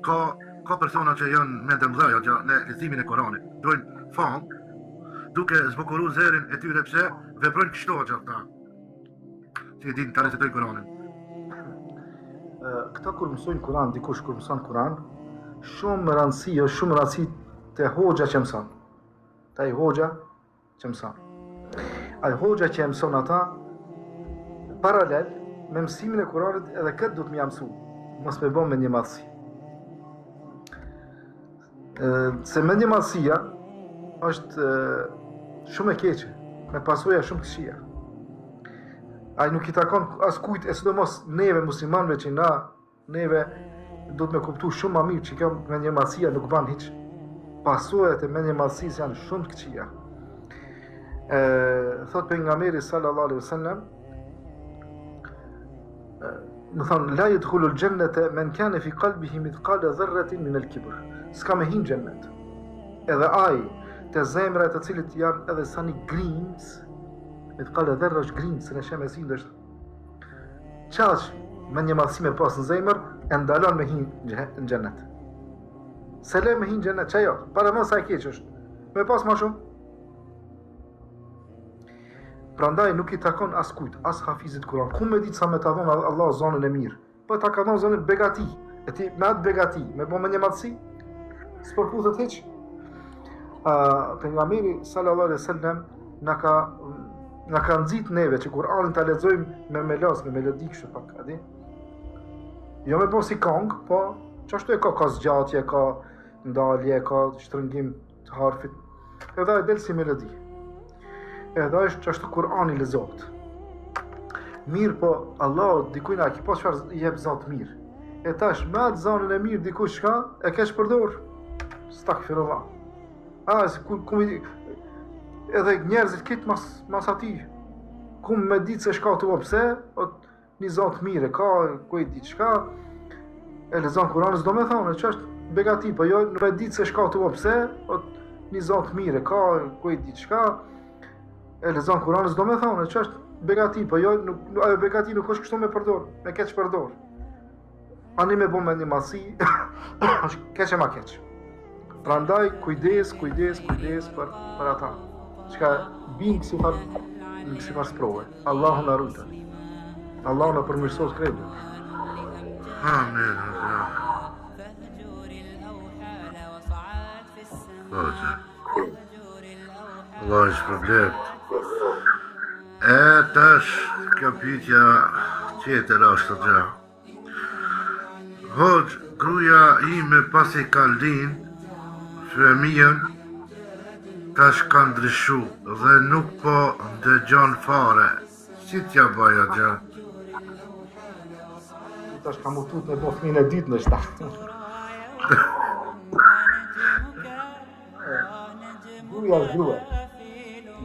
ka persona që janë me dëmdhaja në leximin e Koranit, dojnë fam, duke zbukuru zërin e tyre pse veprojnë kështu ata. Që e din të recitojnë Koranin. Këta kur mësojnë Kur'an, dikush kur mëson Kur'an, shumë rëndësi te hoxha që mëson. Te ai hoxha që mëson. Ai hoxha që mëson ata paralel me mësimin e Kur'anit edhe këtë du të më mësu, mos me bën me një madhësi. Se me një madhësia është shumë e keqe, me pasoja shumë të këqija. Ai nuk I takon as kujt, e sidomos neve muslimanëve që neve do të me kuptu shumë më mirë që kjo me një madhësia nuk ban hiç. Pasojat e me një madhësisë janë shumë të këqija. Thot pejgamberi sallallahu alaihi wasallam, më thonë, la yadkhulul jannata man kana fi qalbihi mithqala dharratin min al-kibr. S'ka me hinë gjennet. Edhe ai të zemra të cilit janë edhe sa një grimës, mithqala dharra është grimës, se në shemesin është qash me një madhësi me pas në zemër, e ndalon me hinë në gjennet. Se le me hinë në gjennet, që jo, para më sa e keq është, me pas ma shumë. Prandaj nuk I takon as kujt, as hafizit Kur'an. Ku me ditë sa me ta dhonë Allah zonën e mirë, po ta ka dhonë zonën begati, e ti me atë begati, me bo me një madhësi, s'përputhet hiç. Pejgamberi sallallahu alaihi wasallam na ka nxit neve që Kur'anin ta lexojmë me melos, me melodi kështu pak, a di? Jo me po si këngë, po çashtu e ka zgjatje, ka ndalje, ka shtrëngim të harfit. Edhe ai del si melodi. Edhe është çashtu Kur'ani lexohet. Mirë, po Allah dikujt na ki pas çfarë I jep zot mirë. E tash me atë zonën e mirë dikush ka e kesh përdor. Stakfirullah. Edhe njerëzit kitë mas ati. Ku me ditë se shka të pse, një zonë mirë, ka kujt ditë shka, e lezon Kur'anin s'do me thonë, që është begati, po jo, me ditë se shka të pse, një zonë mirë, ka kujt ditë shka, e lezon Kur'anin s'do me thonë, që është begati, po jo, ajo begati nuk është kështu me përdor, me keq përdor. Ani me bo me një masi, është keq e ma keq. Prandaj kujdes për ata. Çka bin kësipar sprove. Allahu na rujtë. Allahu na përmirësoj krejtë. Amin. Allah është problem. E tash kjo pyetja tjetër është gjë. Hoxh, gruaja ime pasi ka lind fëmijën, tash ka ndryshu dhe nuk po ndëgjon fare. Si t'ja baja gjë? Tash ka mutut me bo fëmijën e ditë në shtatë. Gruaja është grua.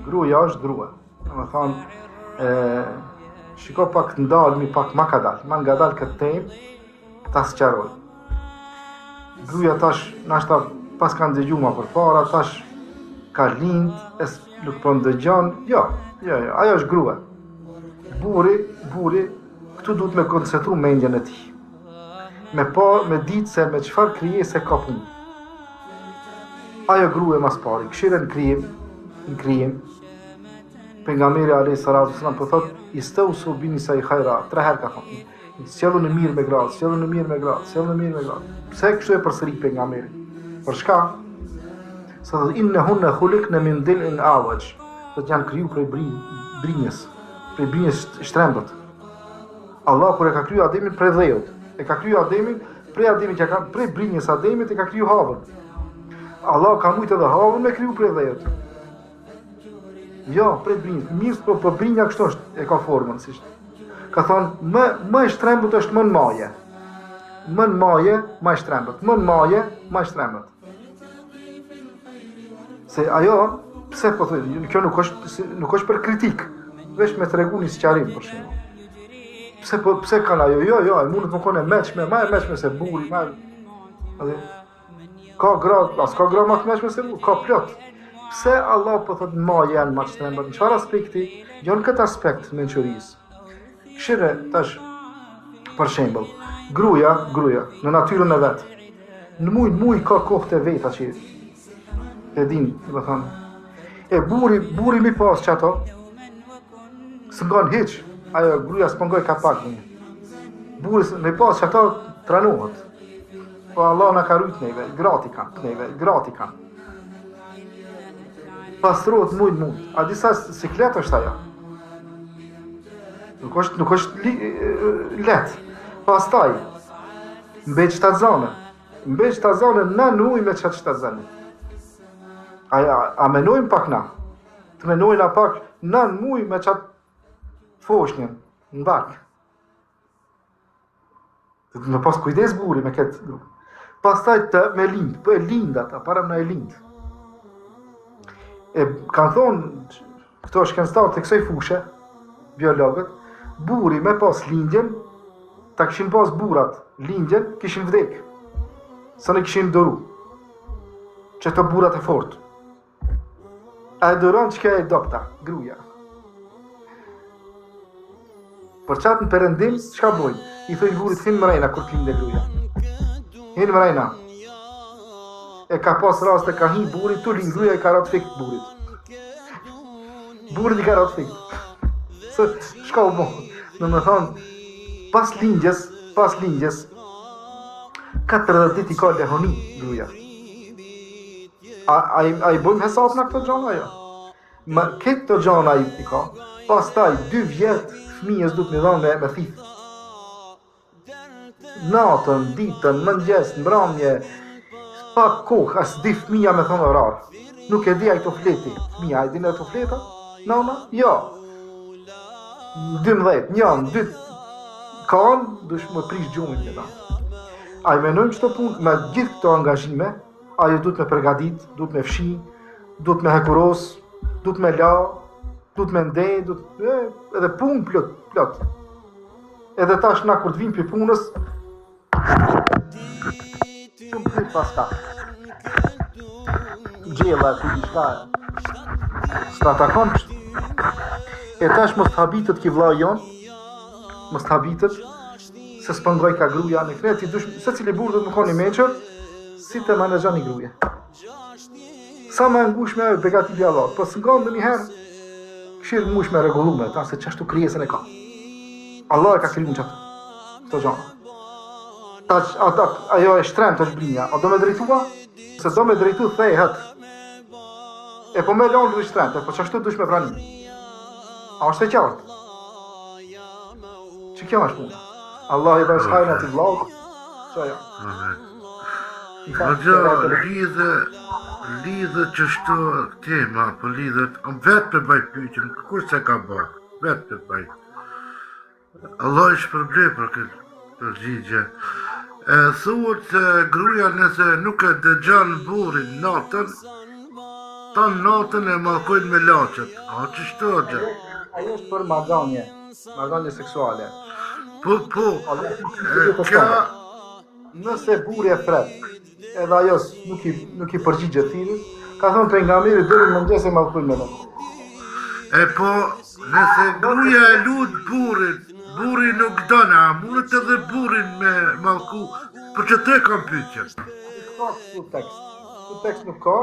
Gruaja është grua. Më thonë, shiko pak të ndalmi, pak ma ka dalë. Ma nga dalë këtë temë, ta sqaroj. Gruaja tash, nashta pas kanë dëgjuar për para, tash ka lind, nuk po ndëgjon. Jo, ajo është grua. Burri, këtu duhet me koncentru mendjen e tij. Me ditë se me çfarë krijese ka punë. Ajo grua mas pari, këshire në krijim. Pejgamberi alayhi salatu wasallam po thot, istausu bini sa I khajra, 3 herë ka thonë. Sjellun në mirë me gratë, Pse kështu e përsëri pejgamberi? Për shka? Sa dhe innehunne khuliqna min dil'in awaj, do të janë kriju prej brinjës shtrembët. Allah kur e ka kriju Ademin prej dhejut, e ka kriju Ademin prej brinjës Ademit e ka kriju Havën. Allah ka mujtë edhe Havën me kriju prej dhejut. Jo, prej brinjës, mirë po brinja kështu është, e ka formën si është. Ka thonë, më e shtrembët është më në maje. Më në maje, më e shtrembët. Më në maje, më e shtrembët. Se ajo, pse po thëjë, kjo nuk është për kritik, veç me të regu një sqarim, për shumë. Pse kanë ajo, jo, e mundet më kone meqme, ma e meqme se buri, ka gra ma të meqme se buri, ka plot. Pse Allah po thëtë në maje janë ma të shtrembët, në qëfar aspekti, jo në këtë aspekt mençurisë. Këshire, tash, për shembull, gruaja, në natyrën e vetë, në muj ka kohët e veta që e din, do thonë. E buri mi pas që ato, së ngon hiq, ajo gruja s'pëngoj ka pak një. Buri mi pas që ato tranohet. Po Allah në ka rujt neve, grati kanë. Pastrohet mujt. A disa siklet është ajo. Nuk është let. Pastaj, mbeq shtazane në nuj me qatë shtazane. A menojmë pak na? Të menojnë pak në muj me qatë foshnjën, në barkë. Me pas kujdes buri me këtë. Pastaj me lind, po e lind ata, para më e lind. E kanë thonë, këto shkencëtarë të kësaj fushë, biologët, buri me pas lindjen, ta kishin pas burat lindjen, kishin vdek. Sa ne kishin doru. Që të burat e fort. A e doron që ka e dopta, gruja. Për qatë në përëndim, çka bojnë? I thojnë burit, hinë më rejna kur t'linde gruja. Hinë më rejna. E ka pas rast e ka hi burit, tu lind gruja i ka ratë fikt burit. Burit i ka ratë fikt. Se, shka u bojnë? Në më thonë, pas lindjes, 40 dit i ka lehoni gruja. A i bojmë hesap në këto gjana, jo? Këtë gjana i ka, pas taj 2 vjetë fëmijës duke me dhanë me thith. Natën, ditën, mëngjes, mbrëmje, pak kohë, as di fëmija me thonë orar. Nuk e di a i të fleti. Fëmija, a i din e të fleta? Nana? Jo. 12, 1, 2, kanë, dush më prish gjumin një da. A i menojmë që të punë, me gjithë këto angazhime, a ju duhet me përgadit, duhet me fshi, duhet me hekuros, duhet me la, duhet me ndej, edhe punë plot. Edhe tash na kur të vim për punës, shumë kryt pas ka. Gjella ku i shka, s'ta takon kështë. E tash mos të habitët ki vla jonë, mos të habitët, se s'pëngoj ka gruja në kreti, se cili burë do të më koni meqër, si të menegja një gruje. Sa me ngush me begati Allah, po së ngronë dhe njëherë, këshirë ngush me regulume, ta se qashtu kryesën e ka. Allah e ka kriju në qëtë, këto gjana. Ajo e shtrem të shbrinja, a do me drejtua? Se do me drejtu thejhet. E po me lonë dhe shtrem, po qashtu dush me pranim. A është e qartë? Që kjo është puna? Allah i dhe shkajnë ati vlogë, që ajo. Po gjo, lidhe që shto tema, po lidhet, vetë për baj pyqen, kur se ka ba, vetë për baj. Allah i shpërblej për këtë përgjigje. Thuhet se gruja nëse nuk e dëgjan burin natën, ta natën e mallkojnë me laqet. A që shto gjë? Ajo është për marrëdhënie seksuale. Po, Kja, nëse buri e fret, edhe ajo nuk i përgjigje thirrjes, ka thonë pejgamberi deri në mëngjes e mallkojnë me laqet. E po, nëse gruja e lut buri nuk dona, mundet edhe burin me mallku, për që te kam pyetjen. Ka këtë tekst nuk ka,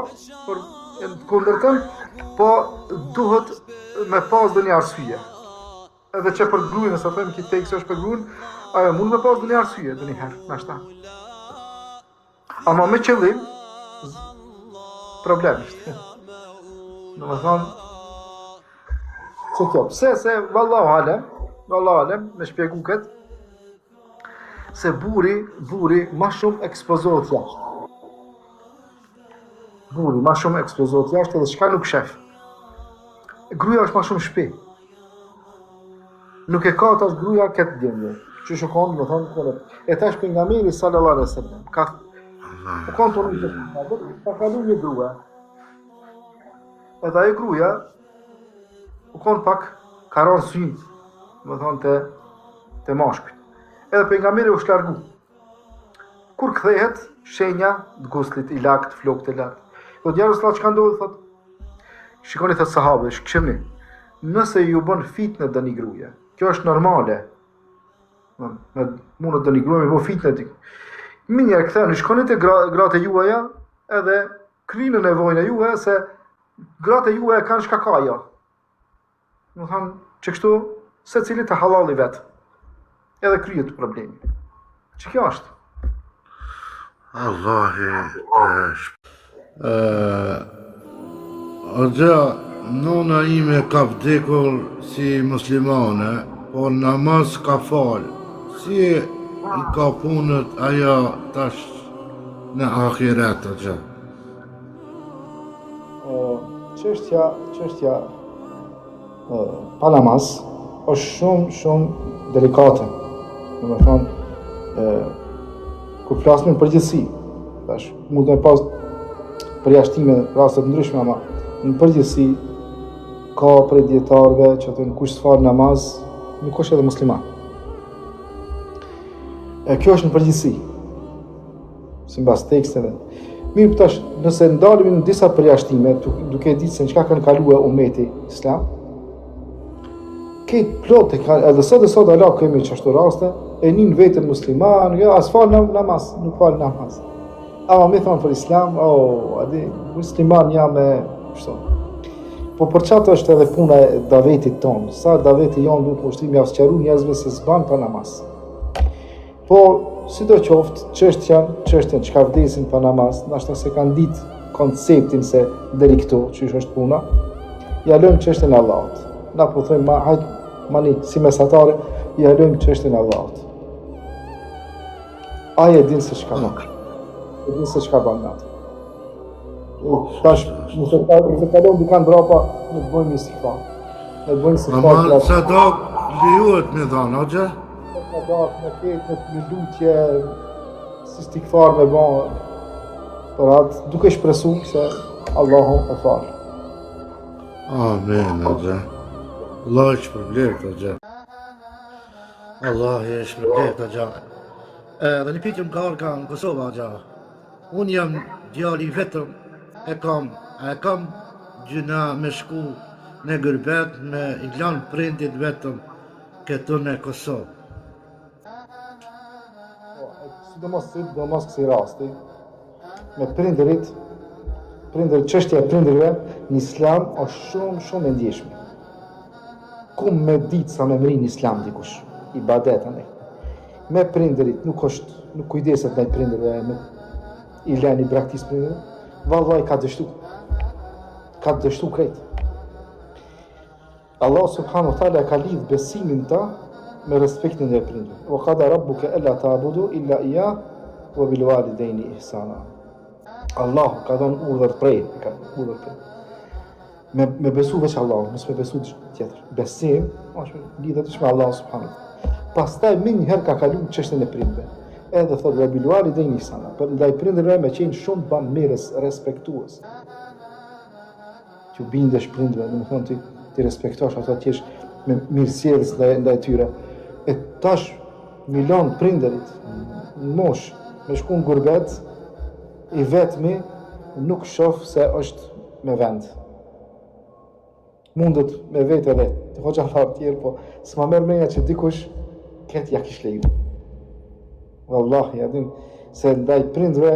për të kundërtën, po duhet me pas dhe një arsye. Edhe që për grujën, nëse thëmë këtë tekst është për grujën, ajo mund me pas dhe një arsye dhe një herë, nashta. Ama me qëllim, problem është. Në më thonë, se kjo, pse se vallahu alem, me shpjegu këtë, se buri ma shumë ekspozohet jashtë. Buri ma shumë ekspozohet jashtë edhe shka nuk shef. Gruja është ma shumë shpi. Nuk e ka tash gruja këtë gjendje. Që shukon, më thonë, e tash pejgamberi sallallahu alaihi wasallam, ka konë të rrujtë, ka kalu një grua. Edhe ajo gruja, u konë pak karon synë, më thonë të mashkët. Edhe pejgamberi u shlargu. Kur kthehet, shenja të guslit i lakt, flok të lakt. Do të njerëz që ka ndodhur thotë. Shikoni thot sahabë, shkëmni. Nëse ju bën fitnë dëni gruaja, kjo është normale. Mund të dëni gruaja me bë fitnë ti. Minjerë këtheni, shkoni te gratë e juaja edhe kryeni nevojën e juaja se gratë e juaja kanë shkakaja. Më thanë që kështu se cili të halali vetë. Edhe kryet problemi. Që kjo është? Allahi Hoxha, nona ime ka vdekur si muslimane, por namaz ka falë. Si i ka punët ajo tash në ahiret, Hoxha? Çështja pa namaz është shumë delikate. Domethënë, kur flasim në përgjithësi, tash mund të pas përjashtime raste të ndryshme, ama në përgjithësi ka prej dietarëve që thonë kush s'fal namaz nuk është edhe musliman. Kjo është në përgjithësi, sipas teksteve. Mirë, tash nëse ndalemi në disa përjashtime, duke ditë se çka kanë kaluar ummeti islam, këtë plot edhe sot Allah kemi çashtu raste, e nin vetën musliman, as fal namaz, nuk fal namaz. Ama me thonë për islam, adi, musliman jam e kështu. Po për çato është edhe puna e davetit tonë. Sa daveti jonë duhet ushtrim ja sqaru njerëzve se s'ban pa namaz. Po, sidoqoftë, çështjen çka vdesin pa namaz, ndoshta se kanë ditë konceptin se deri këtu, çish është puna, ja lëm çështjen e Allahut. Na po thojmë, mani si mesatare, ja lëm çështjen e Allahut. Ai e din se çka bën. E din se çka bën natë. Tash, nëse kalon dikan brapa, ne bëjmë istighfar. Ne bëjmë istighfar. Ama sa do lejohet me dhanë, Hoxha? Sa do me këtë me lutje, si istighfar me bën. Për atë, duke shpresuar se Allahu e fal. Amen, Hoxha. Allah është përbleft, Hoxha. Allah është përbleft, Hoxha. Dhe një pyetje më ka ardhur nga Kosova, Hoxha. Unë jam djali vetëm, e kam gjëna me shku në gërbet me i lanë prindit vetëm këtu në Kosovë. Sidomos kësi rasti, me prindërit, çështja e prindërve në islam është shumë e ndjeshme. Ku me ditë sa me mri në islam dikush, ibadet anë. Me prindërit nuk kujdeset ndaj prindërve, nuk i lën i braktis prindërve, vallai ka dështu krejt. Allah subhanahu wa taala ka lidh besimin ta me respektin e prindërve. Wa qada rabbuka alla ta'budu illa iyyah wa bil walidayni ihsana. Allah ka dhënë urdhër prej, me besu veç Allah, mos me besu tjetër. Besim është lidhet me Allah subhanahu wa taala. Pastaj më një herë ka kaluar çështën e prindërve. Edhe thotë wa bil walidayni ihsana. Për ndaj prindërve me qenë shumë bamirës, respektues. Që bindesh prindërve, domethënë ti respektosh ato, ti je me mirësjellës ndaj tyre. E tash milon prindërit në mosh me shku në gurbet, i vetmi nuk shoh se është me vend. Mundet me vetë edhe të hoxha tharë tjerë, po s'ma merr menja që dikush këtë ja kish leju. Wallahi, adin, se ndaj prindve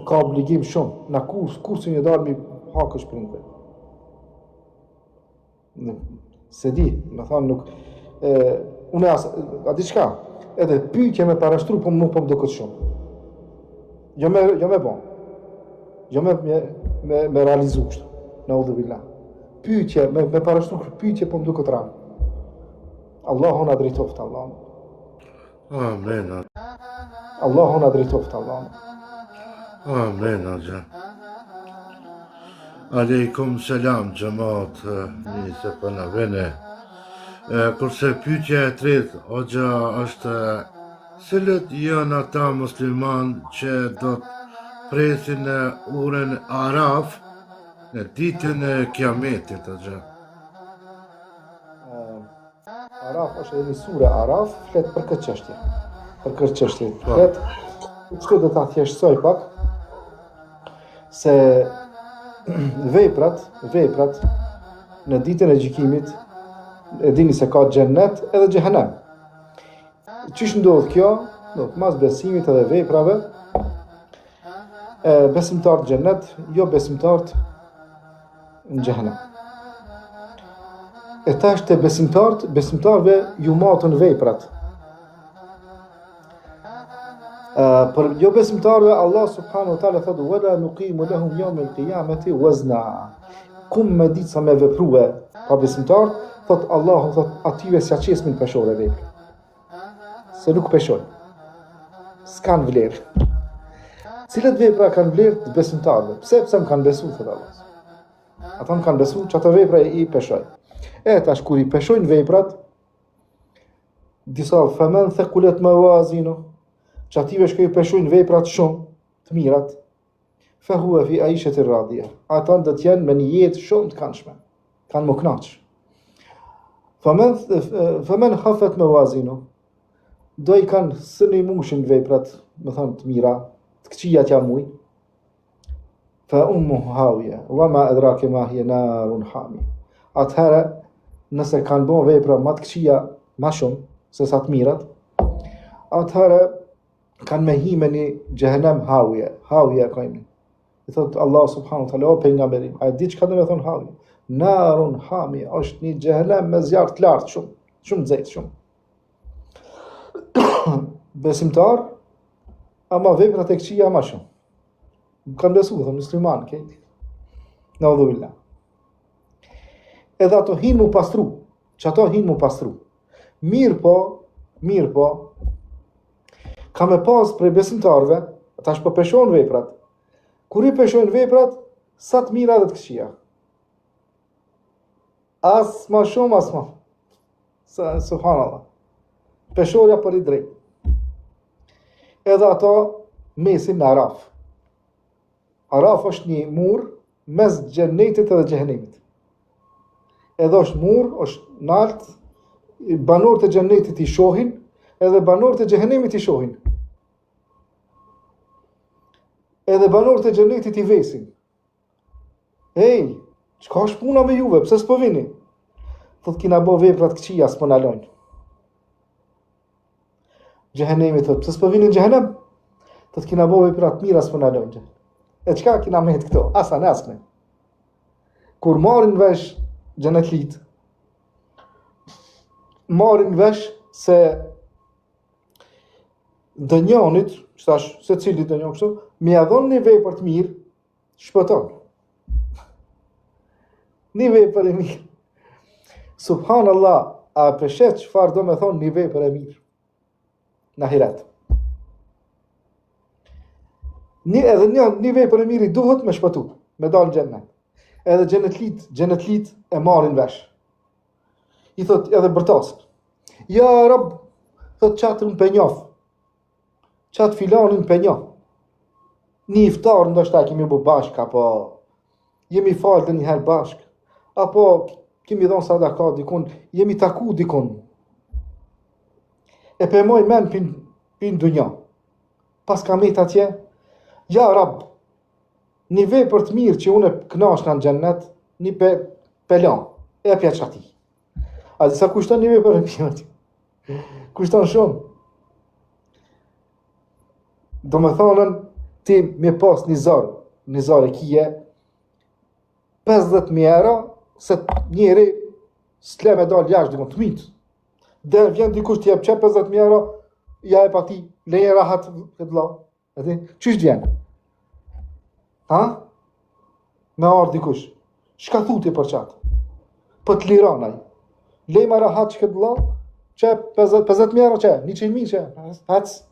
ka obligim shumë. Na kursin e darmi hakësh prindve. Se di, me thanë nuk... Unë a di qka? Edhe pyetje me parashtru, po më këtë shumë. Jo me bon. Jo me realizu kështë. Në udhë billah. Pyetje, me parashtru, pyetje po më këtë ranë. Allahu na drejtoft, Allahu. Amen. Allahu na drejtoft, Allahu. Amen, Hoxha. Aleikum selam, xhamat, njëse për në vene. Kurse pyetja e tretë, Hoxha, është cilët janë ata musliman që do të presin në urën Araf në ditën e Kiametit, Hoxha. Araf është edhe një sure Araf, flet për këtë çështje. Për këtë çështje. Flet, çka do ta thjeshtësoj pak, se veprat në ditën e gjykimit e dini se ka xhennet edhe xhehenem. Çish ndodh kjo? Do mas besimit edhe veprave, besimtarët në xhennet, jo besimtarët në xhehenem. E tash te besimtarëve ju matën veprat. Për jo besimtarëve Allah subhanahu wa taala thotë wala nuqimu lahum yawm al-qiyamati wazna. Kum me ditë sa me veprue pa besimtar, thot Allahu thot atyve s'ja qesmin peshore vepra. Se nuk peshojnë. S'kan vlerë. Cilat vepra kanë vlerë të besimtarëve? Pse më kanë besu, thot Allah. Ata më kanë besu që ato vepra i peshojnë. Tash kur i peshojnë veprat, disa faman thaqulat mawazinu, që ative shkoj i peshojnë veprat shumë të mirat, fa huwa fi aishatir radiyah. Ata do të jenë me një jetë shumë të këndshme. Kanë më kënaqsh. Faman khafat mawazinu, do i kanë sëni mushin veprat, më thënë të mira, të këqija t'ja muj, fa ummuhu hawiya, wa ma adrake ma hiya narun hami. Atëherë, nëse kanë bën vepra më të këqija më shumë se sa të mirat, atëherë kanë me hi me një xhehenem hawiya ka emrin. I thot Allah subhanahu wa taala o pejgamberim, a di çka do të thonë hawiya? Narun hami, është një xhehenem me zjarr të lartë shumë, shumë nxehtë shumë. Besimtar, ama veprat e këqija më shumë. Kanë besu, thonë musliman, këti. Naudhubillah. Edhe ato hinë mu pastru, që ato hinë mu pastru. Mirë po, ka me pas prej besimtarve, tash po peshojnë veprat. Kur i peshojnë veprat, sa të mira dhe të këqija. As ma shumë, as ma. Subhanallah. Peshorja për i drejt. Edhe ato mesin në Araf. Araf është një mur mes xhennetit edhe xhehenemit. Edhe është mur, është nalt, banorët e xhennetit i shohin, edhe banorët e xhehenemit i shohin. Edhe banorët e xhennetit i vesin. Ej, çka është puna me juve, pse s'po vini? Thot kina bo veprat këqija s'po na lojnë. Xhehenemi thot, pse s'po vini në xhehenem? Thot kina bo veprat mira s'po na lojnë. E çka kina me këto? Asa naskne. Kur marrin vesh xhenetlit, marrin vesh se dënjonit, qëtash se cili dënjon kështu, mi adhon një vepër të mirë, shpëton. Një vepër e mirë. Subhanallah, a peshet çfarë do me thonë një vepër e mirë në ahiret. Edhe një vepër e mirë i duhet me shpëtu, me dalë në xhennet. Edhe xhenetlit e marrin vesh. I thot edhe bërtasën. Ja Rab, thot çatën pe njof. Çat filanin pe njof. Një iftar ndoshta kemi bu bashk, apo jemi falë një herë bashk, apo kemi dhënë sadaka dikun, jemi taku dikun. E pe moj men pin dunja. Pas ka met atje, ja Rab, një vepër të mirë që unë kënaqna në xhennet, një pelan, e pja qati. A disa kushton një vepër e mirë? Kushton shumë. Do me thonën, ti me pas një zar e kije, 50.000 euro, se njeri s'le me dalë jashtë dikon të mitë. Dhe vjen dikush t'jep që 50.000 euro, ja e pa ti, leje rahat këtë la. Qysh vjen? Ha? Me ardh dikush. Shka thuti për qatë? Për të liranaj. Lejma rahat që këtë la, që 50.000 euro që, 100.000 që, hats.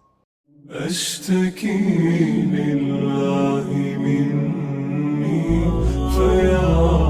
أشتكي لله مني فيا